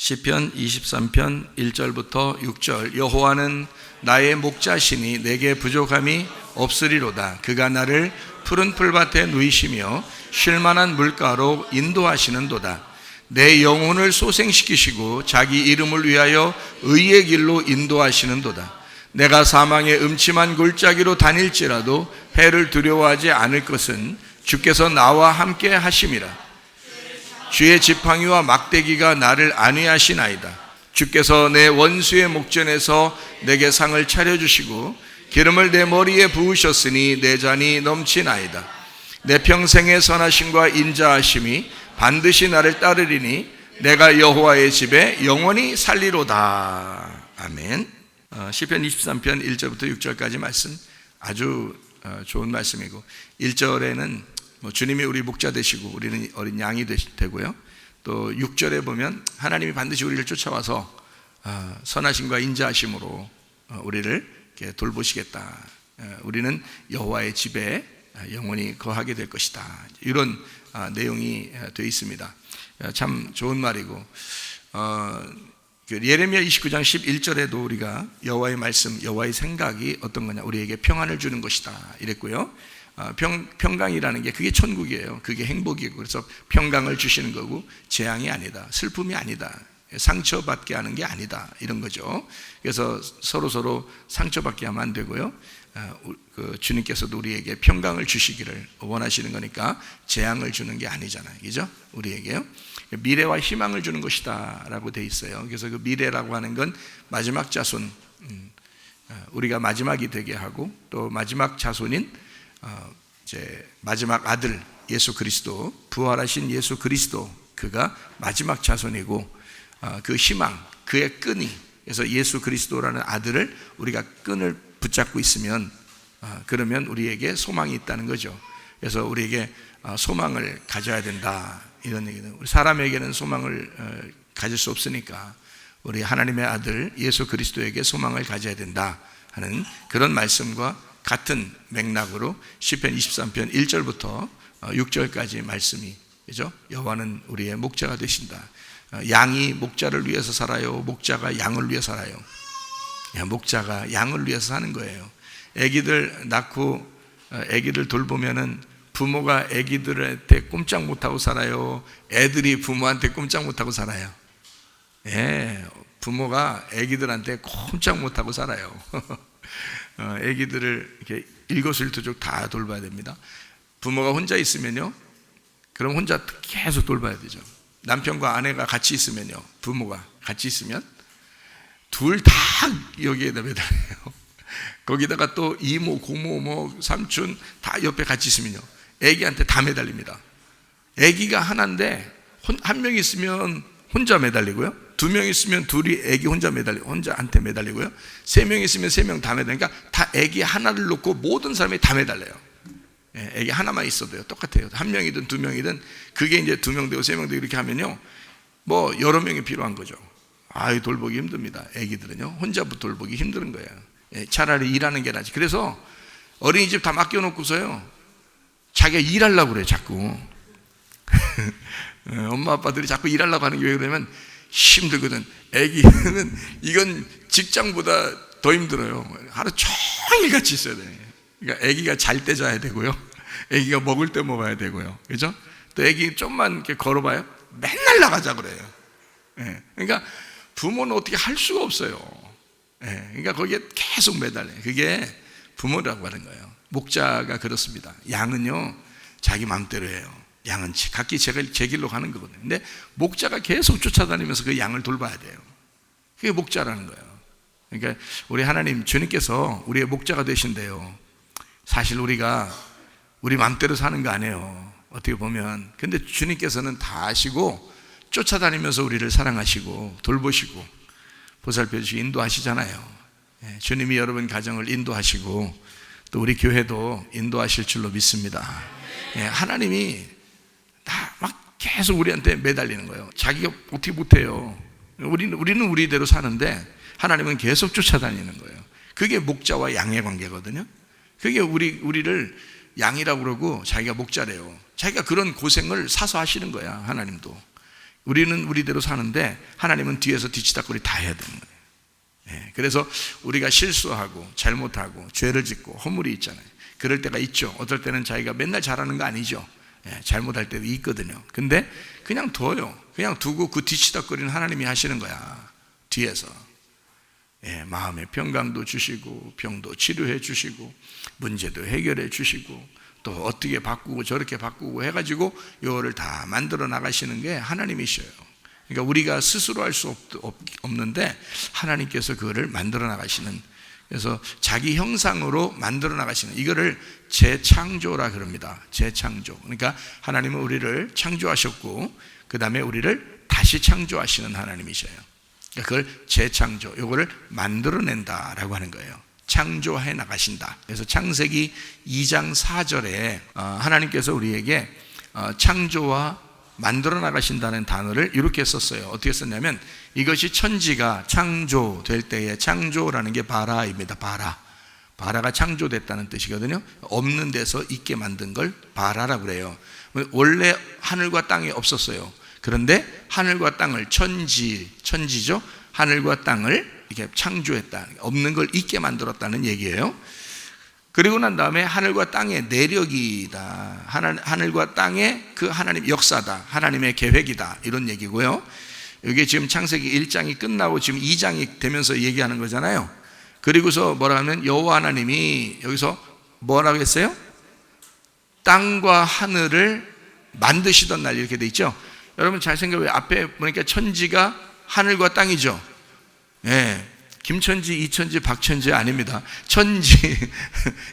시편 23편 1절부터 6절. 여호와는 나의 목자시니 내게 부족함이 없으리로다. 그가 나를 푸른 풀밭에 누이시며 쉴만한 물가로 인도하시는도다. 내 영혼을 소생시키시고 자기 이름을 위하여 의의 길로 인도하시는도다. 내가 사망의 음침한 골짜기로 다닐지라도 해를 두려워하지 않을 것은 주께서 나와 함께 하심이라. 주의 지팡이와 막대기가 나를 안위하시나이다. 주께서 내 원수의 목전에서 내게 상을 차려주시고 기름을 내 머리에 부으셨으니 내 잔이 넘치나이다. 내 평생의 선하심과 인자하심이 반드시 나를 따르리니 내가 여호와의 집에 영원히 살리로다. 아멘. 시편 23편 1절부터 6절까지 말씀 아주 좋은 말씀이고, 1절에는 주님이 우리 목자 되시고 우리는 어린 양이 되고요. 또 6절에 보면 하나님이 반드시 우리를 쫓아와서 선하심과 인자하심으로 우리를 이렇게 돌보시겠다. 우리는 여호와의 집에 영원히 거하게 될 것이다. 이런 내용이 되어 있습니다. 참 좋은 말이고, 예레미야 29장 11절에도 우리가 여호와의 말씀, 여호와의 생각이 어떤 거냐, 우리에게 평안을 주는 것이다 이랬고요. 평강이라는 게 그게 천국이에요. 그게 행복이고, 그래서 평강을 주시는 거고 재앙이 아니다, 슬픔이 아니다, 상처받게 하는 게 아니다, 이런 거죠. 그래서 서로 상처받게 하면 안 되고요. 주님께서도 우리에게 평강을 주시기를 원하시는 거니까 재앙을 주는 게 아니잖아요, 그죠? 우리에게요. 미래와 희망을 주는 것이다 라고 되어 있어요. 그래서 그 미래라고 하는 건 마지막 자손, 우리가 마지막이 되게 하고, 또 마지막 자손인 이제 마지막 아들 예수 그리스도, 부활하신 예수 그리스도, 그가 마지막 자손이고, 그 희망, 그의 끈이, 그래서 예수 그리스도라는 아들을 우리가 끈을 붙잡고 있으면 그러면 우리에게 소망이 있다는 거죠. 그래서 우리에게 소망을 가져야 된다, 이런 얘기는, 우리 사람에게는 소망을 가질 수 없으니까 우리 하나님의 아들 예수 그리스도에게 소망을 가져야 된다 하는 그런 말씀과 같은 맥락으로 시편 23편 1절부터 6절까지 말씀이, 그죠? 여호와는 우리의 목자가 되신다. 양이 목자를 위해서 살아요? 목자가 양을 위해 살아요? 목자가 양을 위해서 사는 거예요. 아기들 낳고 아기들 돌보면은 부모가 아기들한테 꼼짝 못하고 살아요? 애들이 부모한테 꼼짝 못하고 살아요? 부모가 아기들한테 꼼짝 못하고 살아요. 아기들을 이렇게 일거수일투족 다 돌봐야 됩니다. 부모가 혼자 있으면요, 그럼 혼자 계속 돌봐야 되죠. 남편과 아내가 같이 있으면요, 부모가 같이 있으면 둘 다 여기에다 매달려요. 거기다가 또 이모, 고모, 삼촌 다 옆에 같이 있으면요, 아기한테 다 매달립니다. 아기가 하나인데 한 명 있으면 혼자 매달리고요, 두 명 있으면 둘이 아기 혼자한테 매달리고요, 세 명 있으면 세 명 다 매달리니까 다 아기 하나를 놓고 모든 사람이 다 매달려요. 아기 하나만 있어도요, 똑같아요. 한 명이든 두 명이든, 그게 이제 두 명 되고 세 명 되고 이렇게 하면요, 뭐 여러 명이 필요한 거죠. 돌보기 힘듭니다. 아기들은요, 혼자 돌보기 힘든 거예요. 차라리 일하는 게 낫지. 그래서 어린이집 다 맡겨놓고서요, 자기가 일하려고 그래요, 자꾸. 엄마 아빠들이 자꾸 일하려고 하는 게 왜 그러냐면 힘들거든. 아기는 이건 직장보다 더 힘들어요. 하루 종일 같이 있어야 돼. 그러니까 아기가 잘 때 자야 되고요, 아기가 먹을 때 먹어야 되고요, 그죠? 또 아기 좀만 이렇게 걸어봐요, 맨날 나가자 그래요. 그러니까 부모는 어떻게 할 수가 없어요. 그러니까 거기에 계속 매달려요. 그게 부모라고 하는 거예요. 목자가 그렇습니다. 양은요, 자기 마음대로 해요. 양은 각기 제 길로 가는 거거든요. 근데 목자가 계속 쫓아다니면서 그 양을 돌봐야 돼요. 그게 목자라는 거예요. 그러니까 우리 하나님, 주님께서 우리의 목자가 되신대요. 사실 우리가 우리 마음대로 사는 거 아니에요, 어떻게 보면. 근데 주님께서는 다 아시고 쫓아다니면서 우리를 사랑하시고 돌보시고 보살펴 주시고 인도하시잖아요. 주님이 여러분 가정을 인도하시고 또 우리 교회도 인도하실 줄로 믿습니다. 하나님이 다 막 계속 우리한테 매달리는 거예요. 자기가 어떻게 못해요. 우리는 우리대로 사는데 하나님은 계속 쫓아다니는 거예요. 그게 목자와 양의 관계거든요. 그게 우리를 양이라고 그러고 자기가 목자래요. 자기가 그런 고생을 사서 하시는 거야, 하나님도. 우리는 우리대로 사는데 하나님은 뒤에서 뒤치다꺼리 다 해야 되는 거예요. 그래서 우리가 실수하고 잘못하고 죄를 짓고 허물이 있잖아요. 그럴 때가 있죠. 어떨 때는 자기가 맨날 잘하는 거 아니죠. 잘못할 때도 있거든요. 근데 그냥 둬요. 그냥 두고 그 뒤치다꺼리는 하나님이 하시는 거야. 뒤에서. 마음의 평강도 주시고 병도 치료해 주시고 문제도 해결해 주시고 또 어떻게 바꾸고 저렇게 바꾸고 해가지고 이거를 다 만들어 나가시는 게 하나님이셔요. 그러니까 우리가 스스로 할 수 없는데 하나님께서 그거를 만들어 나가시는, 그래서 자기 형상으로 만들어 나가시는, 이거를 재창조라 그럽니다. 재창조. 그러니까 하나님은 우리를 창조하셨고 그 다음에 우리를 다시 창조하시는 하나님이셔요. 그걸 재창조, 이거를 만들어낸다라고 하는 거예요. 창조해 나가신다. 그래서 창세기 2장 4절에 하나님께서 우리에게 창조와 만들어 나가신다는 단어를 이렇게 썼어요. 어떻게 썼냐면 이것이 천지가 창조될 때에, 창조라는 게 바라입니다. 바라가 창조됐다는 뜻이거든요. 없는 데서 있게 만든 걸 바라라고 그래요. 원래 하늘과 땅이 없었어요. 그런데 하늘과 땅을, 천지죠. 하늘과 땅을 이렇게 창조했다. 없는 걸 있게 만들었다는 얘기예요. 그리고 난 다음에 하늘과 땅의 내력이다. 하늘과 땅의 그 하나님 역사다. 하나님의 계획이다. 이런 얘기고요. 이게 지금 창세기 1장이 끝나고 지금 2장이 되면서 얘기하는 거잖아요. 그리고서 뭐라 하면 여호와 하나님이 여기서 뭐라고 했어요? 땅과 하늘을 만드시던 날, 이렇게 돼 있죠. 여러분 잘 생각해요. 앞에 보니까 천지가 하늘과 땅이죠. 김천지, 이천지, 박천지 아닙니다. 천지,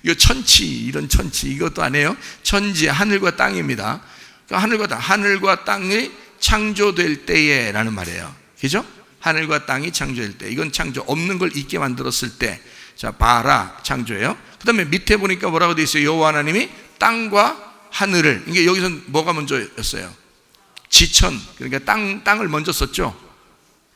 이거 천치, 이런 천치, 이것도 아니에요. 천지, 하늘과 땅입니다. 그러니까 하늘과 땅이 창조될 때에 라는 말이에요. 그죠? 하늘과 땅이 창조될 때. 이건 창조, 없는 걸 있게 만들었을 때. 자, 바라, 창조예요. 그 다음에 밑에 보니까 뭐라고 되어 있어요? 여호와 하나님이 땅과 하늘을, 이게 여기서 뭐가 먼저였어요? 지천, 그러니까 땅을 먼저 썼죠.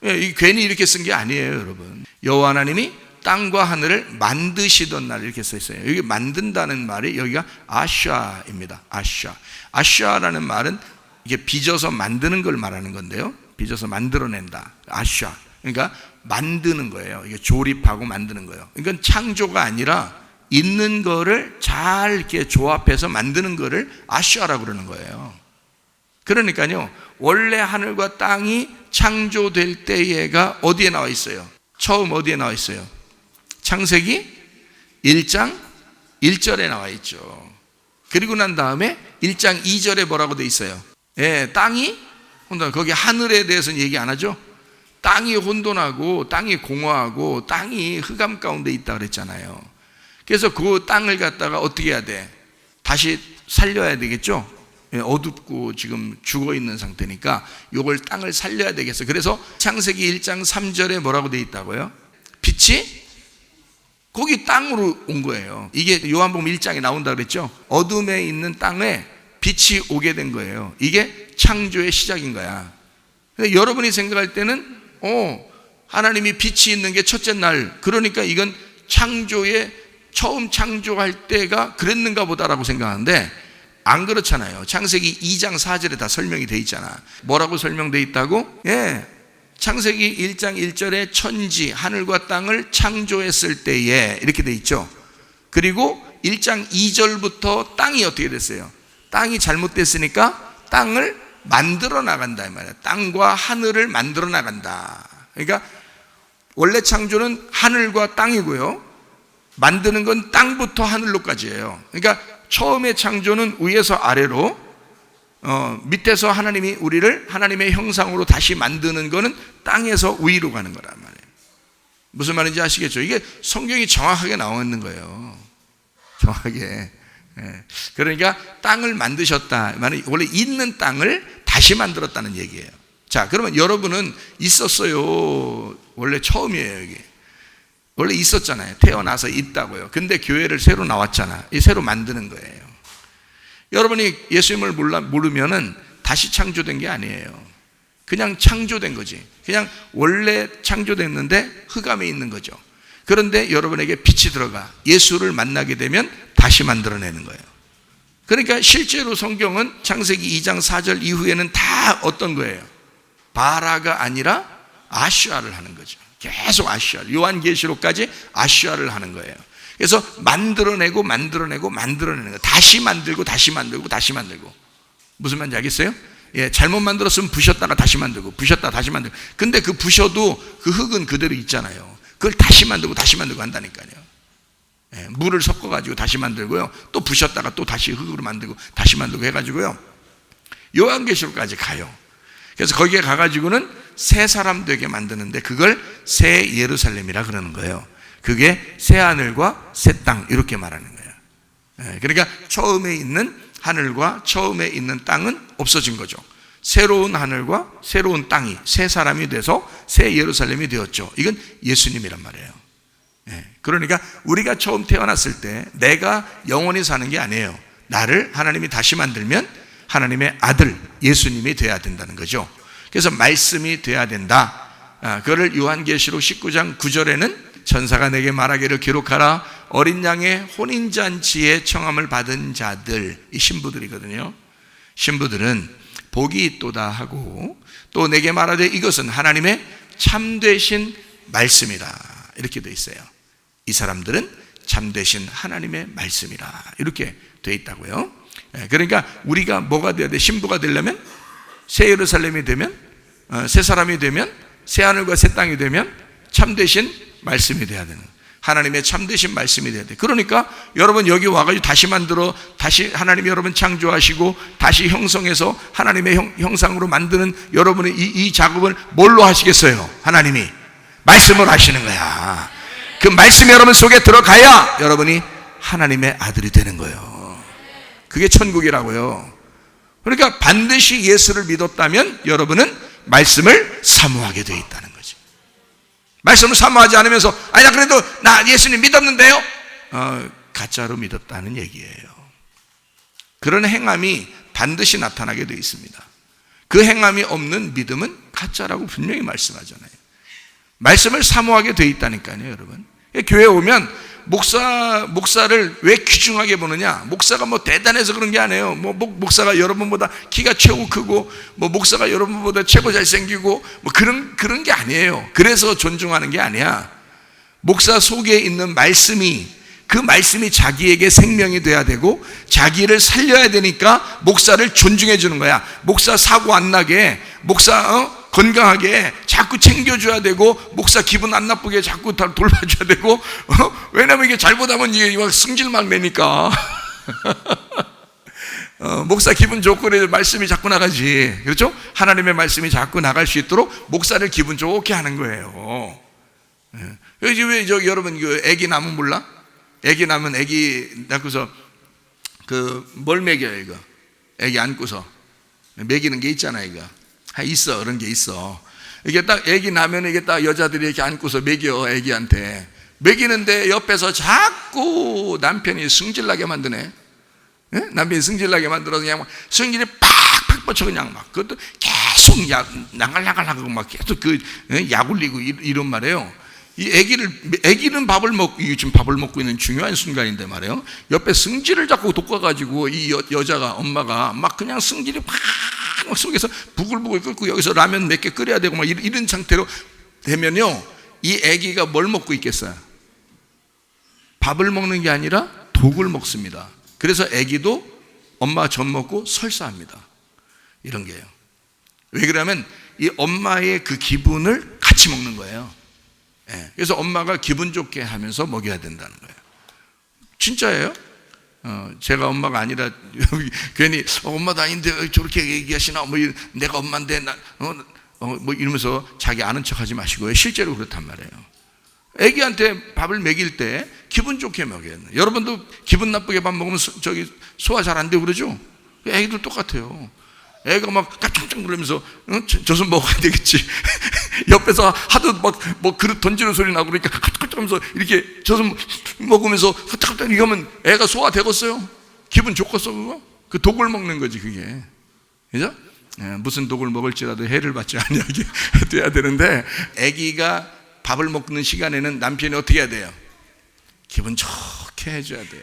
괜히 이렇게 쓴 게 아니에요, 여러분. 여호와 하나님이 땅과 하늘을 만드시던 날, 이렇게 써 있어요. 여기 만든다는 말이 여기가 아샤입니다. 아샤라는 말은 이게 빚어서 만드는 걸 말하는 건데요. 빚어서 만들어낸다. 아샤. 그러니까 만드는 거예요. 이게 조립하고 만드는 거예요. 이건 창조가 아니라 있는 거를 잘 이렇게 조합해서 만드는 거를 아샤라고 그러는 거예요. 그러니까요, 원래 하늘과 땅이 창조될 때가 어디에 나와 있어요? 처음 어디에 나와 있어요? 창세기 1장 1절에 나와 있죠. 그리고 난 다음에 1장 2절에 뭐라고 돼 있어요? 땅이 혼돈, 거기 하늘에 대해서는 얘기 안 하죠? 땅이 혼돈하고 땅이 공허하고 땅이 흑암 가운데 있다 그랬잖아요. 그래서 그 땅을 갖다가 어떻게 해야 돼? 다시 살려야 되겠죠? 어둡고 지금 죽어있는 상태니까 요걸 땅을 살려야 되겠어. 그래서 창세기 1장 3절에 뭐라고 돼 있다고요? 빛이 거기 땅으로 온 거예요. 이게 요한복음 1장에 나온다 그랬죠? 어둠에 있는 땅에 빛이 오게 된 거예요. 이게 창조의 시작인 거야. 근데 여러분이 생각할 때는 하나님이 빛이 있는 게 첫째 날, 그러니까 이건 창조의 처음 창조할 때가 그랬는가 보다라고 생각하는데 안 그렇잖아요. 창세기 2장 4절에 다 설명이 돼 있잖아. 뭐라고 설명돼 있다고? 창세기 1장 1절에 천지, 하늘과 땅을 창조했을 때에 이렇게 돼 있죠. 그리고 1장 2절부터 땅이 어떻게 됐어요? 땅이 잘못됐으니까 땅을 만들어 나간다 이 말이야. 땅과 하늘을 만들어 나간다. 그러니까 원래 창조는 하늘과 땅이고요, 만드는 건 땅부터 하늘로까지예요. 그러니까 처음의 창조는 위에서 아래로, 밑에서 하나님이 우리를 하나님의 형상으로 다시 만드는 거는 땅에서 위로 가는 거란 말이에요. 무슨 말인지 아시겠죠? 이게 성경이 정확하게 나와 있는 거예요. 정확하게. 그러니까 땅을 만드셨다. 원래 있는 땅을 다시 만들었다는 얘기예요. 자, 그러면 여러분은 있었어요. 원래 처음이에요, 이게. 원래 있었잖아요. 태어나서 있다고요. 근데 교회를 새로 나왔잖아. 이 새로 만드는 거예요. 여러분이 예수님을 모르면은 다시 창조된 게 아니에요. 그냥 창조된 거지. 그냥 원래 창조됐는데 흑암에 있는 거죠. 그런데 여러분에게 빛이 들어가 예수를 만나게 되면 다시 만들어내는 거예요. 그러니까 실제로 성경은 창세기 2장 4절 이후에는 다 어떤 거예요? 바라가 아니라 아슈아를 하는 거죠. 계속 아슈아, 요한계시록까지 아슈아를 하는 거예요. 그래서 만들어내고 만들어내는 거, 다시 만들고 무슨 말인지 알겠어요? 예, 잘못 만들었으면 부셨다가 다시 만들고 부셨다가 다시 만들고. 근데 그 부셔도 그 흙은 그대로 있잖아요. 그걸 다시 만들고 한다니까요. 예, 물을 섞어가지고 다시 만들고요, 또 부셨다가 또 다시 흙으로 만들고 다시 만들고 해가지고요, 요한계시록까지 가요. 그래서 거기에 가가지고는 새 사람 되게 만드는데 그걸 새 예루살렘이라 그러는 거예요. 그게 새 하늘과 새 땅 이렇게 말하는 거예요. 예, 그러니까 처음에 있는 하늘과 처음에 있는 땅은 없어진 거죠. 새로운 하늘과 새로운 땅이 새 사람이 돼서 새 예루살렘이 되었죠. 이건 예수님이란 말이에요. 예, 그러니까 우리가 처음 태어났을 때 내가 영원히 사는 게 아니에요. 나를 하나님이 다시 만들면 하나님의 아들 예수님이 돼야 된다는 거죠. 그래서 말씀이 돼야 된다. 그거를 요한계시록 19장 9절에는 천사가 내게 말하기를 기록하라. 어린 양의 혼인잔치에 청함을 받은 자들, 이 신부들이거든요. 신부들은 복이 있도다 하고 또 내게 말하되 이것은 하나님의 참되신 말씀이다, 이렇게 돼 있어요. 이 사람들은 참되신 하나님의 말씀이라 이렇게 돼 있다고요. 그러니까 우리가 뭐가 돼야 돼? 신부가 되려면, 새 예루살렘이 되면, 새 사람이 되면, 새 하늘과 새 땅이 되면 참되신 말씀이 돼야 되는, 하나님의 참되신 말씀이 돼야 돼. 그러니까 여러분 여기 와가지고 다시 만들어, 다시 하나님이 여러분 창조하시고 다시 형성해서 하나님의 형상으로 만드는 여러분의 이 작업을 뭘로 하시겠어요? 하나님이 말씀을 하시는 거야. 그 말씀이 여러분 속에 들어가야 여러분이 하나님의 아들이 되는 거예요. 그게 천국이라고요. 그러니까 반드시 예수를 믿었다면 여러분은 말씀을 사모하게 되어 있다는 거죠. 말씀을 사모하지 않으면서 나 그래도 나 예수님 믿었는데요, 가짜로 믿었다는 얘기예요. 그런 행함이 반드시 나타나게 되어 있습니다. 그 행함이 없는 믿음은 가짜라고 분명히 말씀하잖아요. 말씀을 사모하게 되어 있다니까요, 여러분. 교회 오면 목사를 왜 귀중하게 보느냐? 목사가 뭐 대단해서 그런 게 아니에요. 뭐 목사가 여러분보다 키가 최고 크고 뭐 목사가 여러분보다 최고 잘생기고 뭐 그런 게 아니에요. 그래서 존중하는 게 아니야. 목사 속에 있는 말씀이, 그 말씀이 자기에게 생명이 돼야 되고 자기를 살려야 되니까 목사를 존중해 주는 거야. 목사 사고 안 나게, 목사 건강하게 자꾸 챙겨줘야 되고, 목사 기분 안 나쁘게 자꾸 다 돌봐줘야 되고, 왜냐면 이게 잘못하면 이게 막 승질 막 내니까. 목사 기분 좋고 그래 말씀이 자꾸 나가지. 그렇죠? 하나님의 말씀이 자꾸 나갈 수 있도록 목사를 기분 좋게 하는 거예요. 여기 왜 여러분 그 애기 낳으면 몰라? 애기 낳으면 애기 낳고서 뭘 먹여요 이거? 애기 안고서 먹이는 게 있잖아 이거. 있어, 그런 게 있어. 이게 딱 애기 나면 이게 딱 여자들이 이렇게 안고서 먹여, 애기한테 먹이는데 옆에서 자꾸 남편이 승질나게 만드네. 예? 남편이 승질나게 만들어서 그냥 막 승질이 팍팍 뻗쳐 그냥 막 그것도 계속 나갈나갈하고 막 계속 약 올리고 이런 말이에요. 이 애기는 밥을 먹고, 지금 밥을 먹고 있는 중요한 순간인데 말이에요. 옆에 승질을 자꾸 돋궈가지고 이 여자가, 엄마가 막 그냥 승질이 팍 속에서 부글부글 끓고 여기서 라면 몇 개 끓여야 되고 막 이런 상태로 되면요, 이 애기가 뭘 먹고 있겠어요? 밥을 먹는 게 아니라 독을 먹습니다. 그래서 애기도 엄마 젖 먹고 설사합니다. 이런 게요. 왜 그러냐면 이 엄마의 그 기분을 같이 먹는 거예요. 예, 그래서 엄마가 기분 좋게 하면서 먹여야 된다는 거예요. 진짜예요. 제가 엄마가 아니라 괜히 엄마도 아닌데 저렇게 얘기하시나, 뭐 내가 엄마인데 뭐 이러면서 자기 아는 척하지 마시고요. 실제로 그렇단 말이에요. 애기한테 밥을 먹일 때 기분 좋게 먹여야 돼요. 여러분도 기분 나쁘게 밥 먹으면 소화 잘 안 되고 그러죠? 애기도 똑같아요. 애가 막 깜짝 놀라면서 저선 먹어야 되겠지. 옆에서 하도 막 뭐 그릇 던지는 소리 나고 그러니까 깜짝하면서 이렇게 저선 먹으면서 깜짝 이거 하면 애가 소화되겠어요? 기분 좋겠어 그거? 그 독을 먹는 거지 그게. 그죠? 무슨 독을 먹을지라도 해를 받지 아니하게 돼야 되는데, 애기가 밥을 먹는 시간에는 남편이 어떻게 해야 돼요? 기분 좋게 해줘야 돼.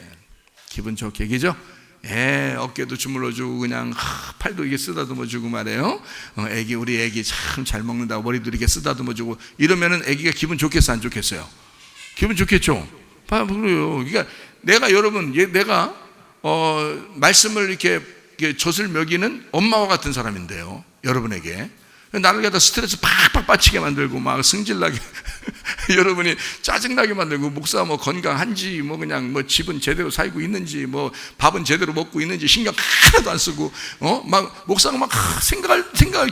기분 좋게, 그죠? 어깨도 주물러주고 그냥 팔도 이게 쓰다듬어주고 말이에요. 우리 애기 참 잘 먹는다고 머리도 이렇게 쓰다듬어주고 이러면은 애기가 기분 좋겠어 안 좋겠어요? 기분 좋겠죠. 그래요. 그러니까 내가 말씀을 이렇게 젖을 먹이는 엄마와 같은 사람인데요. 여러분에게 나를 갖다 스트레스 팍팍 빠치게 만들고 막 승질나게 여러분이 짜증나게 만들고 목사 뭐 건강한지 뭐 그냥 뭐 집은 제대로 살고 있는지 뭐 밥은 제대로 먹고 있는지 신경 하나도 안 쓰고 막 목사가 막 생각할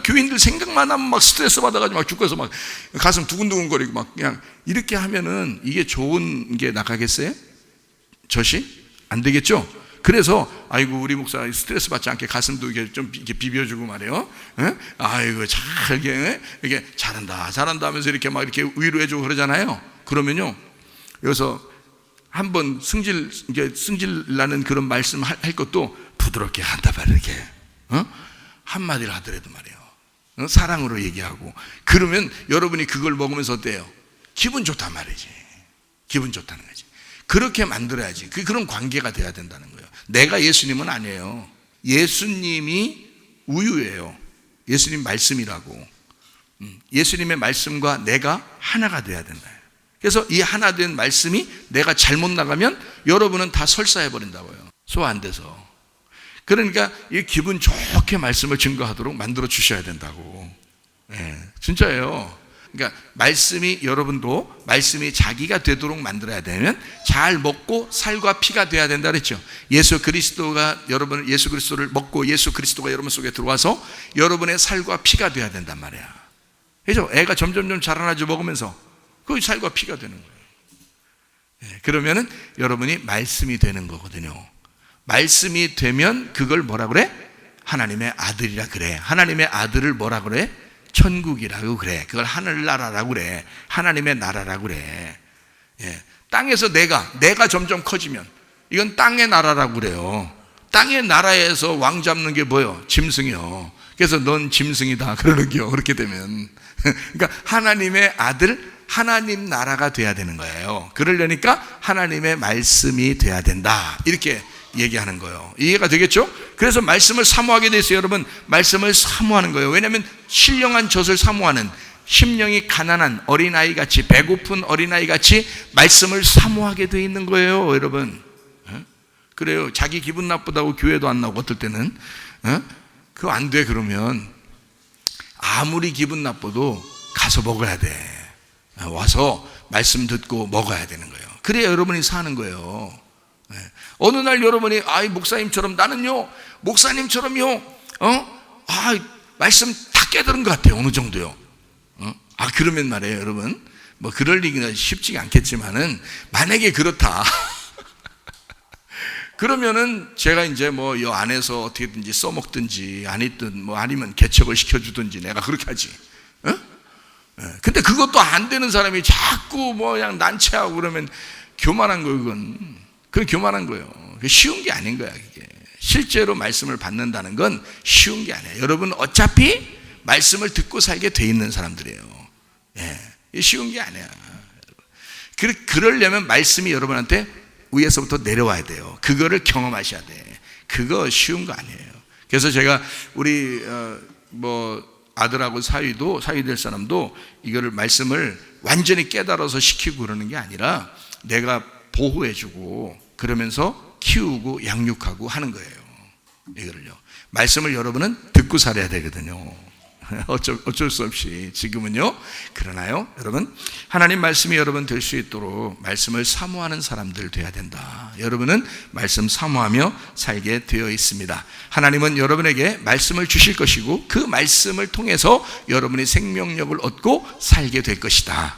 교인들 생각만 하면 막 스트레스 받아가지고 막 죽어서 막 가슴 두근두근거리고 막 그냥 이렇게 하면은 이게 좋은 게 나가겠어요? 젖이? 안 되겠죠? 그래서 아이고 우리 목사 스트레스 받지 않게 가슴도 이렇게 좀 이렇게 비벼주고 말이에요. 아이고 잘 이게 잘한다 하면서 이렇게 막 이렇게 위로해주고 그러잖아요. 그러면요 여기서 한번 승질 나는 그런 말씀 할 것도 부드럽게 한다 말이렇게 한마디를 하더라도 말이에요. 사랑으로 얘기하고 그러면 여러분이 그걸 먹으면서 어때요? 기분 좋단 말이지. 기분 좋다는 거지. 그렇게 만들어야지. 그런 관계가 돼야 된다는 거예요. 내가 예수님은 아니에요. 예수님이 우유예요. 예수님 말씀이라고. 예수님의 말씀과 내가 하나가 돼야 된다. 그래서 이 하나 된 말씀이 내가 잘못 나가면 여러분은 다 설사해버린다고요. 소화 안 돼서. 그러니까 이 기분 좋게 말씀을 증거하도록 만들어 주셔야 된다고. 진짜예요. 그러니까 말씀이 여러분도 말씀이 자기가 되도록 만들어야 되면 잘 먹고 살과 피가 돼야 된다 그랬죠. 예수 그리스도를 먹고 예수 그리스도가 여러분 속에 들어와서 여러분의 살과 피가 돼야 된단 말이야. 그죠? 애가 점점 자라나죠. 먹으면서 그 살과 피가 되는 거예요. 그러면은 여러분이 말씀이 되는 거거든요. 말씀이 되면 그걸 뭐라 그래? 하나님의 아들이라 그래. 하나님의 아들을 뭐라 그래? 천국이라고 그래. 그걸 하늘나라라고 그래. 하나님의 나라라고 그래. 땅에서 내가 점점 커지면 이건 땅의 나라라고 그래요. 땅의 나라에서 왕 잡는 게 뭐요? 짐승이요. 그래서 넌 짐승이다 그러는 게요. 그렇게 되면 그러니까 하나님의 아들 하나님 나라가 돼야 되는 거예요. 그러려니까 하나님의 말씀이 돼야 된다 이렇게 얘기하는 거예요. 이해가 되겠죠? 그래서 말씀을 사모하게 돼 있어요. 여러분 말씀을 사모하는 거예요. 왜냐하면 신령한 젖을 사모하는 심령이 가난한 어린아이같이 배고픈 어린아이같이 말씀을 사모하게 돼 있는 거예요. 여러분 그래요. 자기 기분 나쁘다고 교회도 안 나오고 어떨 때는 그거 안 돼. 그러면 아무리 기분 나빠도 가서 먹어야 돼. 와서 말씀 듣고 먹어야 되는 거예요. 그래야 여러분이 사는 거예요. 어느 날 여러분이 목사님처럼 나는요 목사님처럼요 말씀 다 깨달은 것 같아요. 어느 정도요. 그러면 말이에요 여러분 뭐 그럴 리가 쉽지가 않겠지만은 만약에 그렇다 그러면은 제가 이제 뭐 이 안에서 어떻게든지 써먹든지 아니면 개척을 시켜주든지 내가 그렇게 하지. 근데 그것도 안 되는 사람이 자꾸 뭐 그냥 난처하고 그러면 교만한 거예요. 그건 교만한 거예요. 쉬운 게 아닌 거야. 그게 실제로 말씀을 받는다는 건 쉬운 게 아니에요. 여러분 어차피 말씀을 듣고 살게 돼 있는 사람들이에요. 쉬운 게 아니야. 그러려면 말씀이 여러분한테 위에서부터 내려와야 돼요. 그거를 경험하셔야 돼. 그거 쉬운 거 아니에요. 그래서 제가 우리 아들하고 사위 될 사람도 이거를 말씀을 완전히 깨달아서 시키고 그러는 게 아니라 내가 보호해주고 그러면서 키우고 양육하고 하는 거예요. 이거를요. 말씀을 여러분은 듣고 살아야 되거든요. 어쩔 수 없이 지금은요. 그러나요 여러분 하나님 말씀이 여러분 될 수 있도록 말씀을 사모하는 사람들 돼야 된다. 여러분은 말씀 사모하며 살게 되어 있습니다. 하나님은 여러분에게 말씀을 주실 것이고 그 말씀을 통해서 여러분이 생명력을 얻고 살게 될 것이다.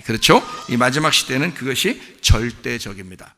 그렇죠? 이 마지막 시대는 그것이 절대적입니다.